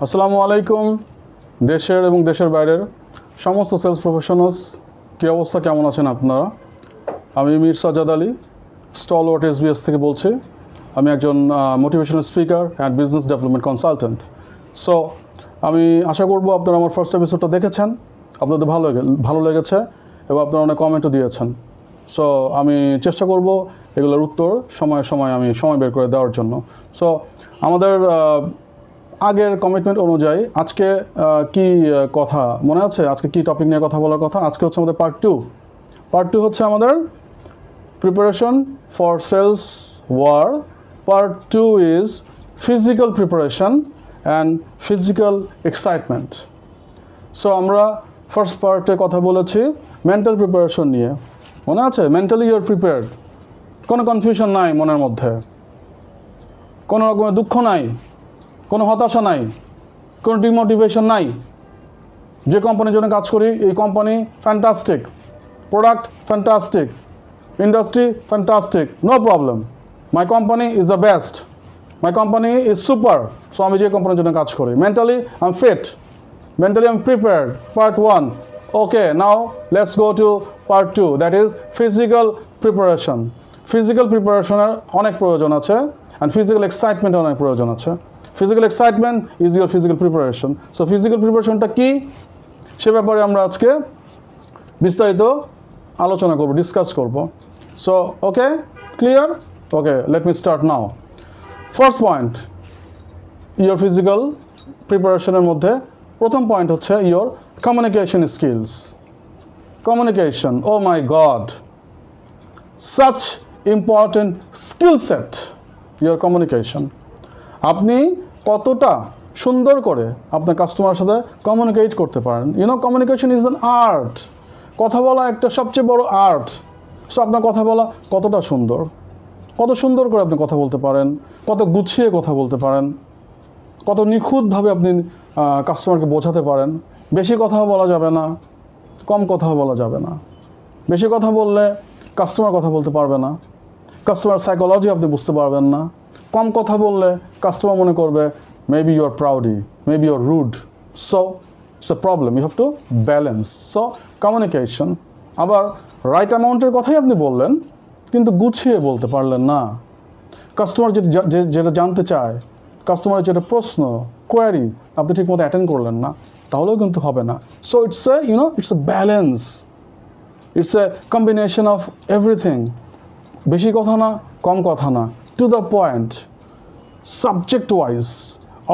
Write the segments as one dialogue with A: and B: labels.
A: আসসালামু আলাইকুম। দেশের এবং দেশের বাইরের সমস্ত সেলস প্রফেশনালস কী অবস্থা, কেমন আছেন আপনারা? আমি মীর সাজ্জাদ আলী, স্টলওয়ার্ট এসবিএস থেকে বলছি। আমি একজন motivational speaker and business development consultant. So আমি আশা করব আপনারা আমার ফার্স্ট এপিসোডটা দেখেছেন, আপনাদের ভালো লেগেছে এবং আপনারা অনেক কমেন্টও দিয়েছেন। সো আমি চেষ্টা করব এগুলোর উত্তর সময় আমি সময় বের করে দেওয়ার জন্য। সো আমাদের আগের কমিটমেন্ট অনুযায়ী আজকে কি কথা মনে আছে? আজকে কি টপিক নিয়ে কথা বলার কথা? আজকে হচ্ছে আমাদের পার্ট টু হচ্ছে আমাদের preparation for sales war. Part two is physical preparation and physical excitement. So আমরা ফার্স্ট পার্টে কথা বলেছি মেন্টাল প্রিপারেশন নিয়ে, মনে আছে? মেন্টালি ইউর প্রিপেয়ার্ড, কোনো কনফিউশন নাই মনের মধ্যে, কোনো রকমের দুঃখ নাই, কোনো হতাশা নাই, কোনো ডিমোটিভেশন নাই। যে কোম্পানির জন্য কাজ করি, এই company fantastic, product fantastic, industry fantastic, no problem, my company is the best, my company is super. So আমি যে কোম্পানির জন্য কাজ করি, mentally I am fit, mentally I am prepared. Part one. Okay, now let's go to part two, that is physical preparation. Physical প্রিপারেশনের অনেক প্রয়োজন আছে অ্যান্ড ফিজিক্যাল এক্সাইটমেন্টের অনেক প্রয়োজন আছে। Physical excitement is your physical preparation. So physical প্রিপারেশনটা কী, সে ব্যাপারে আমরা আজকে বিস্তারিত আলোচনা করব, ডিসকাস করব। So okay, clear? Okay, let me start now. First point, your physical প্রিপারেশনের মধ্যে প্রথম পয়েন্ট হচ্ছে your communication skills. Communication, oh my god, such important skill set, your communication. আপনি কতটা সুন্দর করে আপনার কাস্টমারের সাথে কমিউনিকেট করতে পারেন। Communication is an art. কথা বলা একটা সবচেয়ে বড় আর্ট। সো আপনার কথা বলা কতটা সুন্দর, কত সুন্দর করে আপনি কথা বলতে পারেন, কত গুছিয়ে কথা বলতে পারেন, কত নিখুঁতভাবে আপনি কাস্টমারকে বোঝাতে পারেন। বেশি কথাও বলা যাবে না, কম কথাও বলা যাবে না। বেশি কথা বললে কাস্টমার কথা বলতে পারবে না, কাস্টমার সাইকোলজি আপনি বুঝতে পারবেন না। কম কথা বললে কাস্টমার মনে করবে maybe you are proudy, maybe you are rude. So it's a problem, you have to balance. So communication. আবার রাইট অ্যামাউন্টের কথাই আপনি বললেন কিন্তু গুছিয়ে বলতে পারলেন না। কাস্টমার যেটা জানতে চায়, কাস্টমারের যেটা প্রশ্ন, কোয়ারি, আপনি ঠিকমতো অ্যাটেন্ড করলেন না, তাহলেও কিন্তু হবে না। So it's A it's a balance, it's a combination of everything. বেশি কথা না, কম কথা না, to the point, subject wise,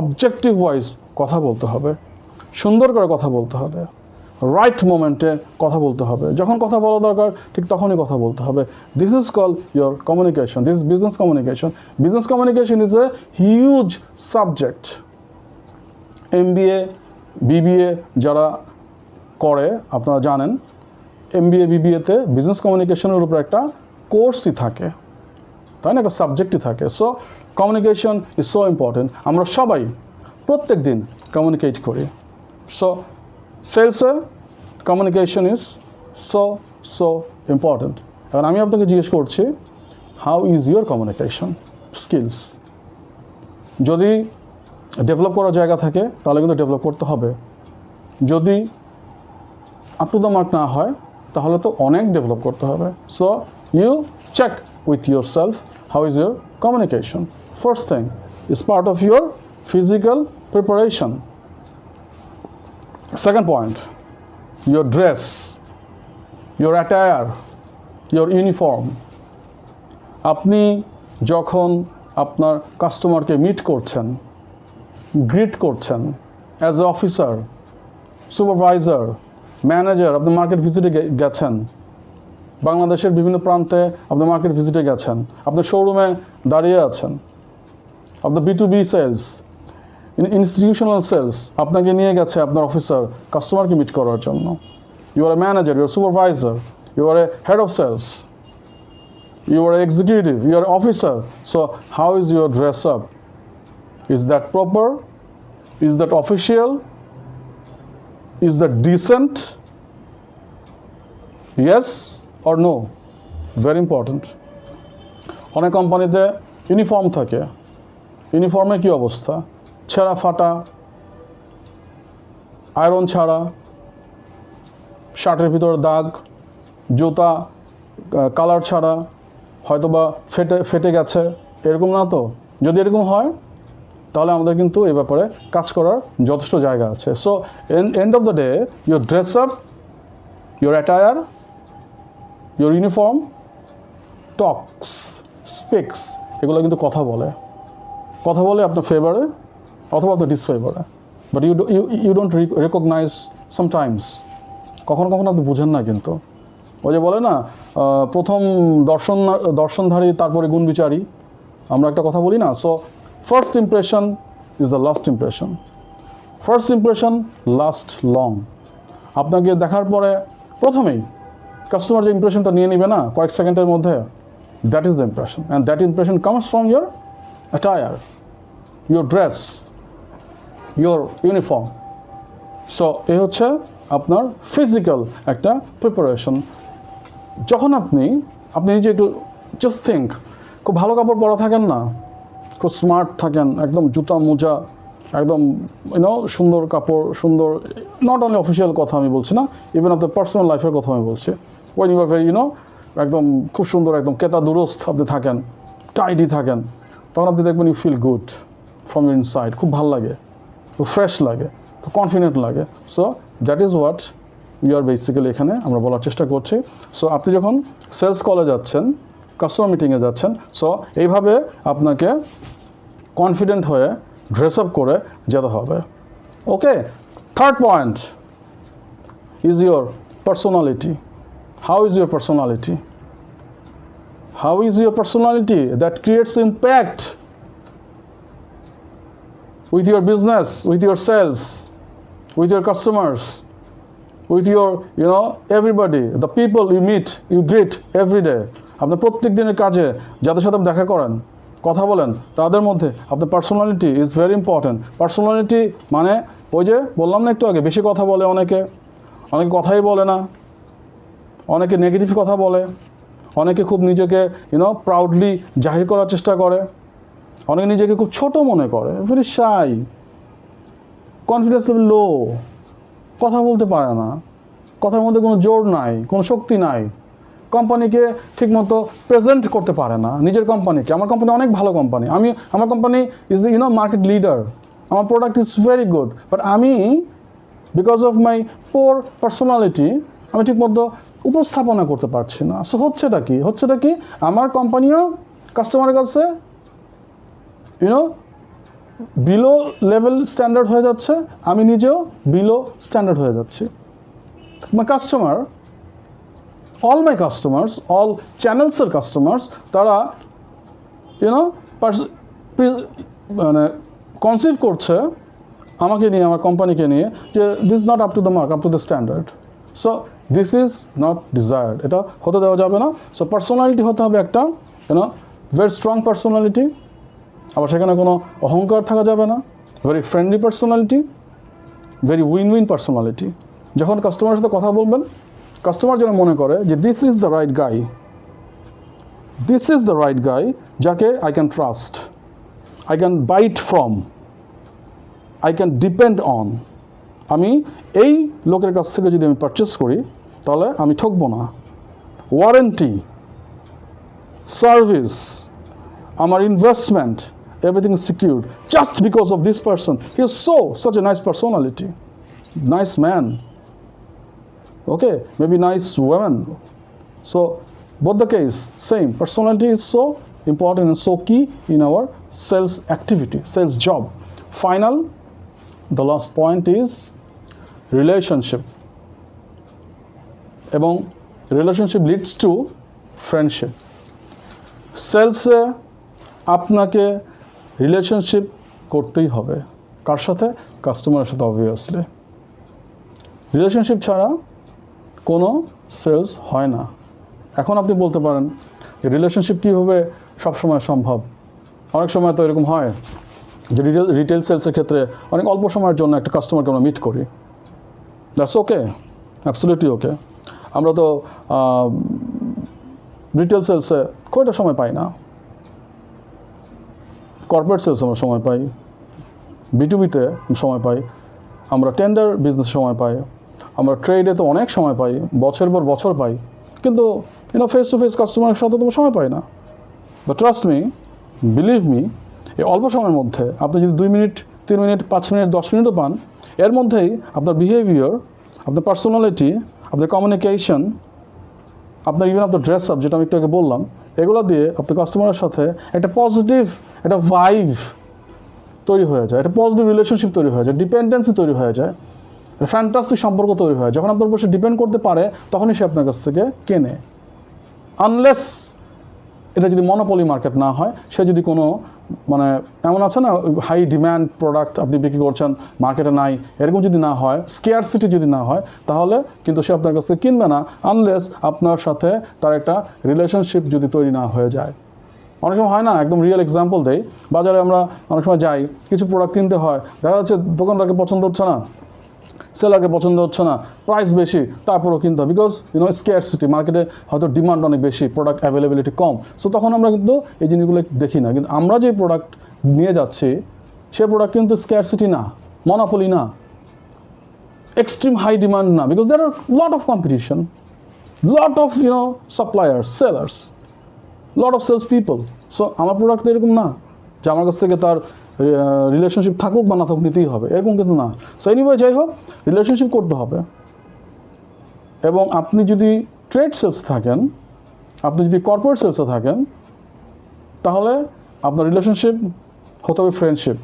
A: objective wise কথা বলতে হবে, সুন্দর করে কথা বলতে হবে, রাইট মোমেন্টে কথা বলতে হবে। যখন কথা বলা দরকার ঠিক তখনই কথা বলতে হবে। This is call your communication, this is business communication. Business communication is a huge subject. MBA BBA যারা করে আপনারা জানেন, MBA BBAতে বিজনেস কমিউনিকেশনের উপর একটা কোর্সই থাকে, তাই না? একটা সাবজেক্টই থাকে। So communication is so important. আমরা সবাই প্রত্যেক দিন কমিউনিকেট করি। সো সেলসে কমিউনিকেশন ইজ সো ইম্পর্টেন্ট। এখন আমি আপনাকে জিজ্ঞেস করছি, how is your communication skills? যদি ডেভেলপ করার জায়গা থাকে তাহলে কিন্তু ডেভেলপ করতে হবে। যদি আপ টু দ্য মার্ক না হয় তাহলে তো অনেক ডেভেলপ করতে হবে। So you check with yourself, how is your communication? First thing is part of your physical preparation. Second point, your dress, your attire, your uniform. আপনি যখন আপনার কাস্টমারকে মিট করছেন, গ্রিট করছেন, as a officer, supervisor, manager, আপনি market ভিজিটে গেছেন, বাংলাদেশের বিভিন্ন প্রান্তে আপনি মার্কেট ভিজিটে গেছেন, আপনি শোরুমে দাঁড়িয়ে আছেন, আপনার B2B সেলস, ইনস্টিটিউশনাল সেলস আপনাকে নিয়ে গেছে আপনার অফিসার কাস্টমারকে মিট করার জন্য। You are a manager, you are supervisor, you are a head of sales, you are executive, you are officer. So how is your dress up? Is that proper? Is that official? Is that decent? Yes or no? Very important. অনেক কোম্পানিতে uniform থাকে, ইউনিফর্মে কী অবস্থা? ছেঁড়া ফাটা, iron ছাড়া, শার্টের ভিতরে দাগ, জুতা কালার ছাড়া, হয়তোবা ফেটে গেছে, এরকম না তো? যদি এরকম হয় তাহলে আমাদের কিন্তু এই ব্যাপারে কাজ করার যথেষ্ট জায়গা আছে। So end of the day, your dress up, your attire, your uniform talks, speaks, এগুলো কিন্তু কথা বলে আপনার ফেভারে অথবা আপনার ডিসফেভারে, but you don't recognise sometimes, কখনো কখনো আপনি বুঝেন না। কিন্তু ওই যে বলে না, প্রথম দর্শনধারী তারপরে গুণ বিচারী, আমরা একটা কথা বলি না? So first impression is the last impression, first impression last long. আপনাকে দেখার পরে প্রথমেই কাস্টমার যে ইমপ্রেশনটা নিয়ে নিবে না কয়েক সেকেন্ডের মধ্যে, that is the impression, and that impression comes from your attire, your dress, your uniform. So এ হচ্ছে আপনার ফিজিক্যাল একটা প্রিপারেশন। যখন আপনি নিজে একটু জাস্ট থিঙ্ক, খুব ভালো কাপড় পরা থাকেন না, খুব স্মার্ট থাকেন, একদম জুতা মোজা, একদম সুন্দর কাপড়, সুন্দর, নট অনলি অফিসিয়াল কথা আমি বলছি না, ইভেন আপনার পার্সোনাল লাইফের কথা আমি বলছি। ওয়েন ইউ আর ভেরি একদম খুব সুন্দর, একদম কেতা দুরস্ত আপনি থাকেন, টাইডি থাকেন, তখন আপনি দেখবেন you feel good from your inside, খুব ভালো লাগে, খুব ফ্রেশ লাগে, খুব কনফিডেন্ট লাগে। So that is what you are basically এখানে আমরা বলার চেষ্টা করছি। সো আপনি যখন সেলস কলে যাচ্ছেন, কাস্টমার মিটিংয়ে যাচ্ছেন, সো এইভাবে আপনাকে কনফিডেন্ট হয়ে ড্রেস আপ করে যেতে হবে। Okay, third point is your personality. How is your personality? How is your personality that creates impact with your business, with your sales, with your customers, with your everybody, the people you meet, you greet every day. আপনার প্রত্যেক দিনের কাজে যাদের সাথে দেখা করেন, কথা বলেন, তাদের মধ্যে আপনার personality is very important. Personality মানে ওই যে বললাম না একটু আগে, বেশি কথা বলে অনেকে কথাই বলে না, অনেকে নেগেটিভ কথা বলে, অনেকে খুব নিজেকে প্রাউডলি জাহির করার চেষ্টা করে, অনেকে নিজেকে খুব ছোট মনে করে, ভেরি শাই, কনফিডেন্স লেভেল লো, কথা বলতে পারে না, কথার মধ্যে কোনো জোর নাই, কোনো শক্তি নাই, কোম্পানিকে ঠিকমতো প্রেজেন্ট করতে পারে না নিজের কোম্পানিকে। আমার কোম্পানি অনেক ভালো কোম্পানি, আমার কোম্পানি ইজ মার্কেট লিডার, আমার product is very good, but আমি because of my poor personality আমি ঠিকমতো উপস্থাপনা করতে পারছি না। সো হচ্ছেটা কি আমার কোম্পানিও কাস্টমারের কাছে বিলো লেভেল স্ট্যান্ডার্ড হয়ে যাচ্ছে, আমি নিজেও বিলো স্ট্যান্ডার্ড হয়ে যাচ্ছি। My customer, all my customers, all চ্যানেলসের কাস্টমার্স, তারা মানে কনসিভ করছে আমাকে নিয়ে, আমার কোম্পানিকে নিয়ে, যে this not up to the mark, up to the standard. So this is not desired, এটা হতে দেওয়া যাবে না। সো পার্সোনালিটি হতে হবে একটা ভেরি স্ট্রং পার্সোনালিটি, আবার সেখানে কোনো অহংকার থাকা যাবে না, very friendly personality, very win personality. যখন কাস্টমারের সাথে কথা বলবেন, কাস্টমার যেন মনে করে যে this is the right guy, যাকে I can trust, I can bite from, I can depend on. আমি এই লোকের কাছ থেকে যদি আমি পারচেস করি তাহলে আমি ঠকবো না। ওয়ারেন্টি, সার্ভিস, আমার investment, everything is secured just because of this person. He is such a nice personality, nice man, okay, maybe nice woman. So both the case same, personality is so important and so key in our sales activity, sales job. Final, the last point is relationship, এবং relationship leads to friendship. সেলসে আপনাকে relationship করতেই হবে, কার সাথে? কাস্টমারের সাথে। Obviously relationship ছাড়া কোনো sales হয় না। এখন আপনি বলতে পারেন যে রিলেশনশিপ কীভাবে সবসময় সম্ভব? অনেক সময় তো এরকম হয় যে রিটেল সেলসের ক্ষেত্রে অনেক অল্প সময়ের জন্য একটা কাস্টমারকে আমরা মিট করি, দ্যাটস ওকে, অ্যাবসলিউটলি ওকে। আমরা তো রিটেল সেলসে খুব একটা সময় পাই না, কর্পোরেট সেলস আমরা সময় পাই, B2Bতে সময় পাই, আমরা টেন্ডার বিজনেস সময় পাই, আমরা ট্রেডে তো অনেক সময় পাই, বছর পর বছর পাই, কিন্তু ফেস টু ফেস কাস্টমারের সাথে তো সময় পাই না। But trust me, believe me, এই অল্প সময়ের মধ্যে আপনি যদি 2 মিনিট, 3 মিনিট, 5 মিনিট, 10 মিনিটও পান, এর মধ্যেই আপনার বিহেভিয়ার, আপনার পার্সোনালিটি, আপনার কমিউনিকেশন, আপনার ইভেন আপনার ড্রেস আপ, যেটা আমি একটু আগে বললাম, এগুলো দিয়ে আপনার কাস্টমারের সাথে একটা পজিটিভ একটা ভাইব তৈরি হয়ে যায়, একটা পজিটিভ রিলেশনশিপ তৈরি হয়ে যায়, ডিপেন্ডেন্সি তৈরি হয়ে যায়, একটা ফ্যান্টাস্টিক সম্পর্ক তৈরি হয়। যখন আপনার উপর সে ডিপেন্ড করতে পারে, তখনই সে আপনার কাছ থেকে কেনে। আনলেস এটা যদি মনোপলি মার্কেট না হয়, সে যদি কোনো এমন আছে না, হাই ডিম্যান্ড প্রোডাক্ট আপনি বিক্রি করছেন, মার্কেটে নাই, এরকম যদি না হয়, স্কেয়ারসিটি যদি না হয়, তাহলে কিন্তু সে আপনার কাছ থেকে কিনবে না, আনলেস আপনার সাথে তার একটা রিলেশনশিপ যদি তৈরি না হয়ে যায়। অনেক সময় হয় না, একদম রিয়েল এক্সাম্পল দেই, বাজারে আমরা অনেক সময় যাই, কিছু প্রোডাক্ট কিনতে হয়, দেখা যাচ্ছে দোকানদারকে পছন্দ হচ্ছে না, সেলারকে পছন্দ হচ্ছে না, প্রাইস বেশি, তারপরেও কিনতে হয়, বিকজ স্কেয়ারসিটি, মার্কেটে হয়তো ডিমান্ড অনেক বেশি, প্রোডাক্ট অ্যাভেলেবিলিটি কম। সো তখন আমরা কিন্তু এই জিনিসগুলো দেখি না, কিন্তু আমরা যে প্রোডাক্ট নিয়ে যাচ্ছি সে প্রোডাক্ট কিন্তু স্কেয়ারসিটি না, মনোপলি না, এক্সট্রিম হাই ডিমান্ড না, because there are lot of competition, lot of suppliers, sellers, lot of sales people. So আমার প্রোডাক্ট এরকম না যে আমার কাছ থেকে তার রিলেশনশিপ থাকুক বা না থাকুক নিতেই হবে, এরকম কিন্তু না। সো এনিওয়ে, যাই হোক, রিলেশনশিপ করতে হবে। এবং আপনি যদি ট্রেড সেলস থাকেন, আপনি যদি কর্পোরেট সেলসে থাকেন, তাহলে আপনার রিলেশনশিপ হতে হবে ফ্রেন্ডশিপ।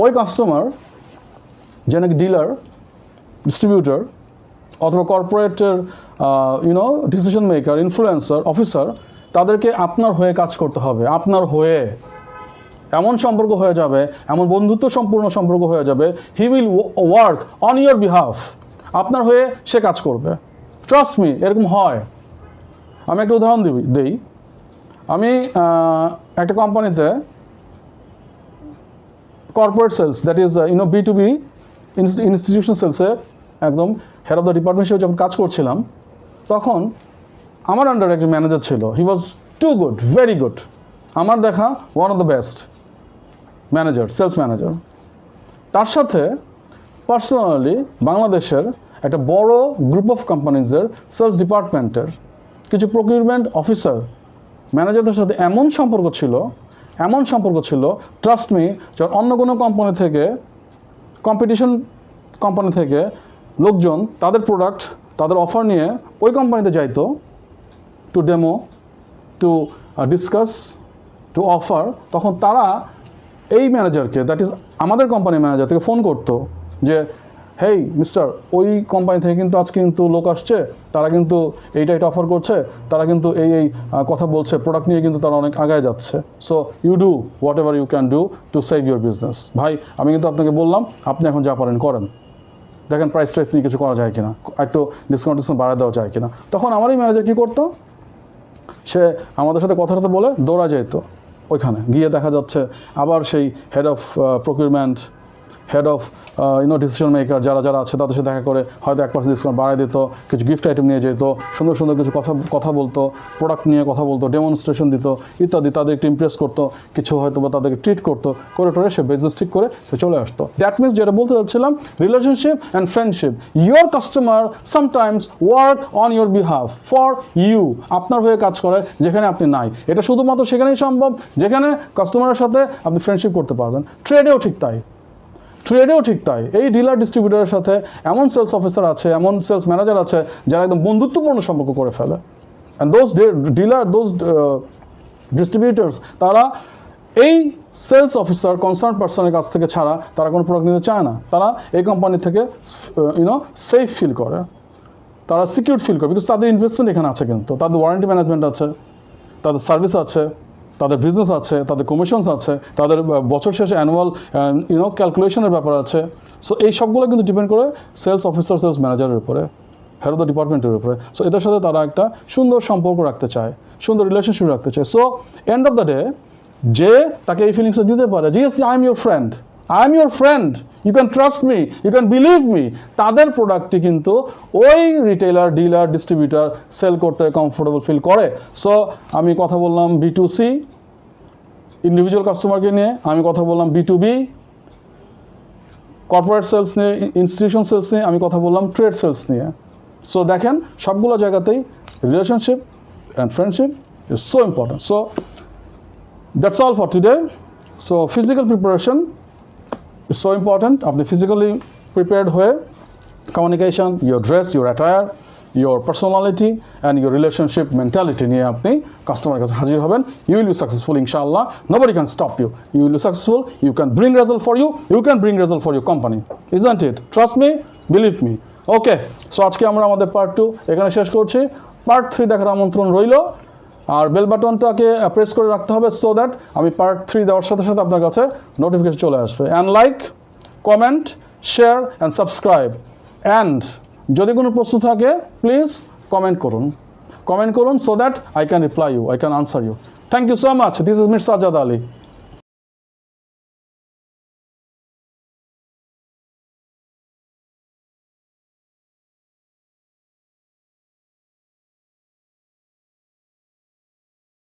A: ওই কাস্টমার যে নাকি ডিলার, ডিস্ট্রিবিউটর অথবা কর্পোরেটের ডিসিশন মেকার, ইনফ্লুয়েন্সার, অফিসার, তাদেরকে আপনার হয়ে কাজ করতে হবে। আপনার হয়ে এমন সম্পর্ক হয়ে যাবে, এমন বন্ধুত্ব সম্পূর্ণ সম্পর্ক হয়ে যাবে, he will work on your behalf. আপনার হয়ে সে কাজ করবে, ট্রাস্ট মি, এরকম হয়। আমি একটা উদাহরণ দিই। আমি একটা কোম্পানিতে corporate sales, that is B2B institution সেলসে একদম হেড অফ দ্য ডিপার্টমেন্ট হিসেবে যখন কাজ করছিলাম, তখন আমার আন্ডারে একজন ম্যানেজার ছিল। He was too good, very good, আমার দেখা one of the best manager, sales manager. তার সাথে পার্সোনালি বাংলাদেশের একটা বড় গ্রুপ অফ কোম্পানিজের সেলস ডিপার্টমেন্টের কিছু প্রকিউরমেন্ট অফিসার ম্যানেজারদের সাথে এমন সম্পর্ক ছিল, ট্রাস্ট মি, যখন অন্য কোনো কম্পিটিশন কোম্পানি থেকে লোকজন তাদের প্রোডাক্ট, তাদের অফার নিয়ে ওই কোম্পানিতে যাইতো to demo, to discuss, to offer, তখন তারা এই ম্যানেজারকে, দ্যাট ইজ আমাদের কোম্পানির ম্যানেজার থেকে ফোন করতো যে, হেই মিস্টার, ওই কোম্পানি থেকে কিন্তু আজকে কিন্তু লোক আসছে, তারা কিন্তু এইটা অফার করছে, তারা কিন্তু এই কথা বলছে, প্রোডাক্ট নিয়ে কিন্তু তারা অনেক আগায় যাচ্ছে। So you do whatever you can do to save your business. ভাই, আমি কিন্তু আপনাকে বললাম, আপনি এখন যা পারেন করেন, দেখেন প্রাইস ট্রাইস নিয়ে কিছু করা যায় কিনা, একটু ডিসকাউন্ট বাড়ায় দেওয়া যায় কিনা। তখন আমারই ম্যানেজার কী করতো, সে আমাদের সাথে কথা বলে দৌড়া যেত ওইখানে গিয়ে, দেখা যাচ্ছে আবার সেই head of procurement, head of decision maker যারা আছে তাদের সাথে দেখা করে হয়তো 1% ডিসকাউন্ট বাড়ায় দিত, কিছু গিফট আইটেম নিয়ে যেত, সুন্দর সুন্দর কিছু কথা বলতো, প্রোডাক্ট নিয়ে কথা বলতো, ডেমনস্ট্রেশন দিত ইত্যাদি, তাদের একটু ইমপ্রেস করতো, কিছু হয়তো বা তাদেরকে ট্রিট করতো, করে সে বিজনেস ঠিক করে সে চলে আসতো। দ্যাট মিনস, যেটা বলতে চাচ্ছিলাম, relationship and friendship. Your customer sometimes work on your behalf for you, আপনার হয়ে কাজ করে যেখানে আপনি নাই। এটা শুধুমাত্র সেখানেই সম্ভব যেখানে কাস্টমারের সাথে আপনি ফ্রেন্ডশিপ করতে পারবেন। ট্রেডেও ঠিক তাই। এই ডিলার ডিস্ট্রিবিউটারের সাথে এমন সেলস অফিসার আছে, এমন সেলস ম্যানেজার আছে যারা একদম বন্ধুত্বপূর্ণ সম্পর্ক করে ফেলে। অ্যান্ড দোজ ডিস্ট্রিবিউটার্স, তারা এই সেলস অফিসার, কনসার্ন পার্সনের কাছ থেকে ছাড়া তারা কোনো প্রোডাক্ট নিতে চায় না। তারা এই কোম্পানি থেকে সেফ ফিল করে, তারা সিকিউর ফিল করে, বিকজ তাদের ইনভেস্টমেন্ট এখানে আছে, কিন্তু তাদের ওয়ারেন্টি ম্যানেজমেন্ট আছে, তাদের সার্ভিস আছে, তাদের বিজনেস আছে, তাদের কমিশনস আছে, তাদের বছর শেষে অ্যানুয়াল ক্যালকুলেশনের ব্যাপার আছে। সো এই সবগুলো কিন্তু ডিপেন্ড করে সেলস অফিসার, সেলস ম্যানেজারের উপরে, হেড অফ দ্য ডিপার্টমেন্টের উপরে। সো এদের সাথে তারা একটা সুন্দর সম্পর্ক রাখতে চায়, সুন্দর রিলেশনশিপ রাখতে চায়। So end of the day, যে তাকে এই ফিলিংসটা দিতে পারে, জিএস I am your friend, you can trust me, you can believe me, তাদের প্রোডাক্টটি কিন্তু ওই রিটেলার, ডিলার, ডিস্ট্রিবিউটার সেল করতে কমফোর্টেবল ফিল করে। সো আমি কথা বললাম B2C ইন্ডিভিজুয়াল কাস্টমারকে নিয়ে, আমি কথা বললাম B2B কর্পোরেট সেলস নিয়ে, ইনস্টিটিউশন সেলস নিয়ে, আমি কথা বললাম ট্রেড সেলস নিয়ে। সো দেখেন সবগুলো জায়গাতেই relationship and friendship is so important. So that's all for today. So physical preparation is so important. আপনি ফিজিক্যালি প্রিপেয়ার্ড হয়ে communication, your dress, your attire, your personality and your relationship mentality নিয়ে আপনি কাস্টমারের কাছে হাজির হবেন। You will be successful inshallah. Nobody can stop you. You will be successful. You can bring result for you. You can bring result for your company. Isn't it? Trust me, believe me. Okay. So আজকে আমরা আমাদের part 2 এখানে শেষ করছি। Part 3 দেখার আমন্ত্রণ রইল। আর bell বাটনটাকে press করে রাখতে হবে সো দ্যাট আমি পার্ট 3 দেওয়ার সাথে সাথে আপনার কাছে নোটিফিকেশন চলে আসবে। And like, comment, share and subscribe. And যদি কোনো প্রশ্ন থাকে প্লিজ কমেন্ট করুন so that I can reply you, I can answer you. Thank you so much. This is Mir Sajjad Ali.